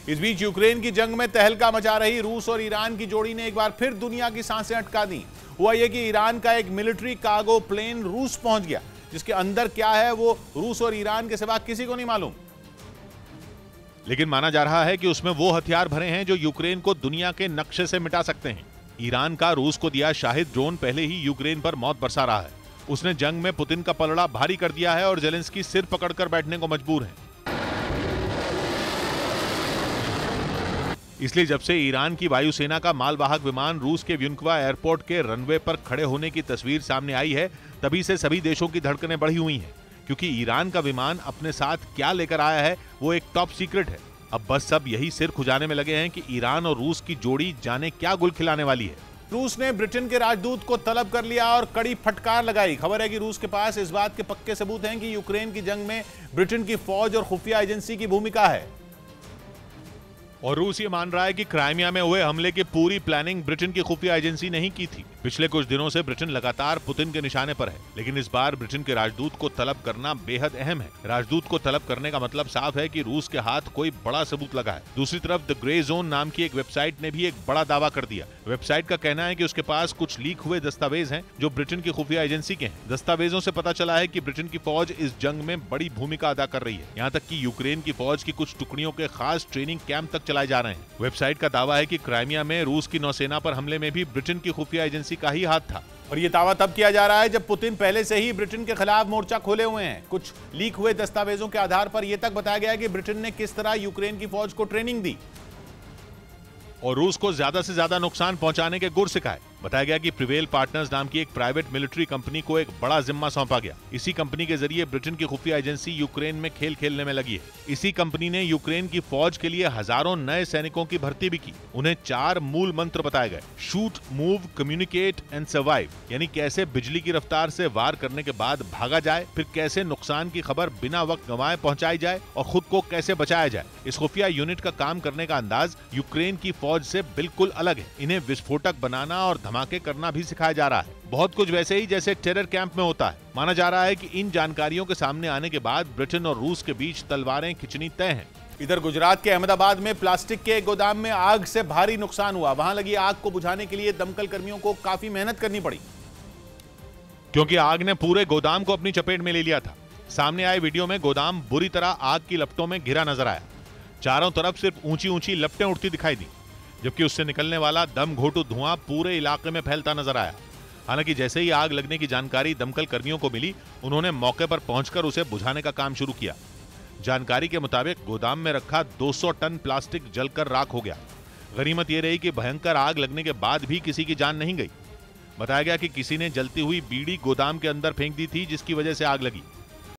इस बीच यूक्रेन की जंग में तहलका मचा रही रूस और ईरान की जोड़ी ने एक बार फिर दुनिया की सांसें अटका दी। हुआ यह कि ईरान का एक मिलिट्री कार्गो प्लेन रूस पहुंच गया, जिसके अंदर क्या है वो रूस और ईरान के सिवा किसी को नहीं मालूम। लेकिन माना जा रहा है कि उसमें वो हथियार भरे हैं जो यूक्रेन को दुनिया के नक्शे से मिटा सकते हैं। ईरान का रूस को दिया शाहिद ड्रोन पहले ही यूक्रेन पर मौत बरसा रहा है। उसने जंग में पुतिन का पलड़ा भारी कर दिया है और जेलेंस्की सिर पकड़कर बैठने को मजबूर है। इसलिए जब से ईरान की वायुसेना का मालवाहक विमान रूस के व्युनक्वा एयरपोर्ट के रनवे पर खड़े होने की तस्वीर सामने आई है, तभी से सभी देशों की धड़कनें बढ़ी हुई हैं, क्योंकि ईरान का विमान अपने साथ क्या लेकर आया है वो एक टॉप सीक्रेट है। अब बस सब यही सिर खुजाने में लगे हैं कि ईरान और रूस की जोड़ी जाने क्या गुल खिलाने वाली है। रूस ने ब्रिटेन के राजदूत को तलब कर लिया और कड़ी फटकार लगाई। खबर है कि रूस के पास इस बात के पक्के सबूत हैं कि यूक्रेन की जंग में ब्रिटेन की फौज और खुफिया एजेंसी की भूमिका है। और रूस ये मान रहा है कि क्राइमिया में हुए हमले की पूरी प्लानिंग ब्रिटेन की खुफिया एजेंसी ने ही की थी। पिछले कुछ दिनों से ब्रिटेन लगातार पुतिन के निशाने पर है, लेकिन इस बार ब्रिटेन के राजदूत को तलब करना बेहद अहम है। राजदूत को तलब करने का मतलब साफ है कि रूस के हाथ कोई बड़ा सबूत लगा है। दूसरी तरफ द ग्रे जोन नाम की एक वेबसाइट ने भी एक बड़ा दावा कर दिया। वेबसाइट का कहना है कि उसके पास कुछ लीक हुए दस्तावेज हैं जो ब्रिटेन की खुफिया एजेंसी के हैं। दस्तावेजों से पता चला है कि ब्रिटेन की फौज इस जंग में बड़ी भूमिका अदा कर रही है। यहाँ तक कि यूक्रेन की फौज की कुछ टुकड़ियों के खास ट्रेनिंग कैंप तक चलाए जा रहे हैं। वेबसाइट का दावा है कि क्राइमिया में रूस की नौसेना पर हमले में भी ब्रिटेन की खुफिया एजेंसी का ही हाथ था। और ये दावा तब किया जा रहा है जब पुतिन पहले से ही ब्रिटेन के खिलाफ मोर्चा खोले हुए हैं। कुछ लीक हुए दस्तावेजों के आधार पर यह तक बताया गया कि ब्रिटेन ने किस तरह यूक्रेन की फौज को ट्रेनिंग दी और रूस को ज्यादा से ज्यादा नुकसान पहुंचाने के गुर सिखाए। बताया गया कि प्रिवेल पार्टनर्स नाम की एक प्राइवेट मिलिट्री कंपनी को एक बड़ा जिम्मा सौंपा गया। इसी कंपनी के जरिए ब्रिटेन की खुफिया एजेंसी यूक्रेन में खेल खेलने में लगी है। इसी कंपनी ने यूक्रेन की फौज के लिए हजारों नए सैनिकों की भर्ती भी की। उन्हें 4 मूल मंत्र बताए गए: shoot, move, communicate and survive, यानी कैसे बिजली की रफ्तार से वार करने के बाद भागा जाए, फिर कैसे नुकसान की खबर बिना वक्त गंवाए पहुंचाई जाए और खुद को कैसे बचाया जाए। इस खुफिया यूनिट का काम करने का अंदाज यूक्रेन की फौज से बिल्कुल अलग है। इन्हें विस्फोटक बनाना और धमाके करना भी सिखाया जा रहा है, बहुत कुछ वैसे ही जैसे टेरर कैंप में होता है। माना जा रहा है कि इन जानकारियों के सामने आने के बाद ब्रिटेन और रूस के बीच तलवारें खिंचनी तय हैं। इधर गुजरात के अहमदाबाद में प्लास्टिक के एक गोदाम में आग से भारी नुकसान हुआ। वहां लगी आग को बुझाने के लिए दमकल कर्मियों को काफी मेहनत करनी पड़ी, क्योंकि आग ने पूरे गोदाम को अपनी चपेट में ले लिया था। सामने आए वीडियो में गोदाम बुरी तरह आग की लपटों में घिरा नजर आया। चारों तरफ सिर्फ ऊंची ऊंची लपटें उठती दिखाई दी, जबकि उससे निकलने वाला दम घोटू धुआं पूरे इलाके में फैलता नजर आया। हालांकि जैसे ही आग लगने की जानकारी दमकल कर्मियों को मिली, उन्होंने मौके पर पहुंचकर उसे बुझाने का काम शुरू किया। जानकारी के मुताबिक गोदाम में रखा 200 टन प्लास्टिक जलकर राख हो गया। गनीमत यह रही कि भयंकर आग लगने के बाद भी किसी की जान नहीं गई। बताया गया कि किसी ने जलती हुई बीड़ी गोदाम के अंदर फेंक दी थी, जिसकी वजह से आग लगी।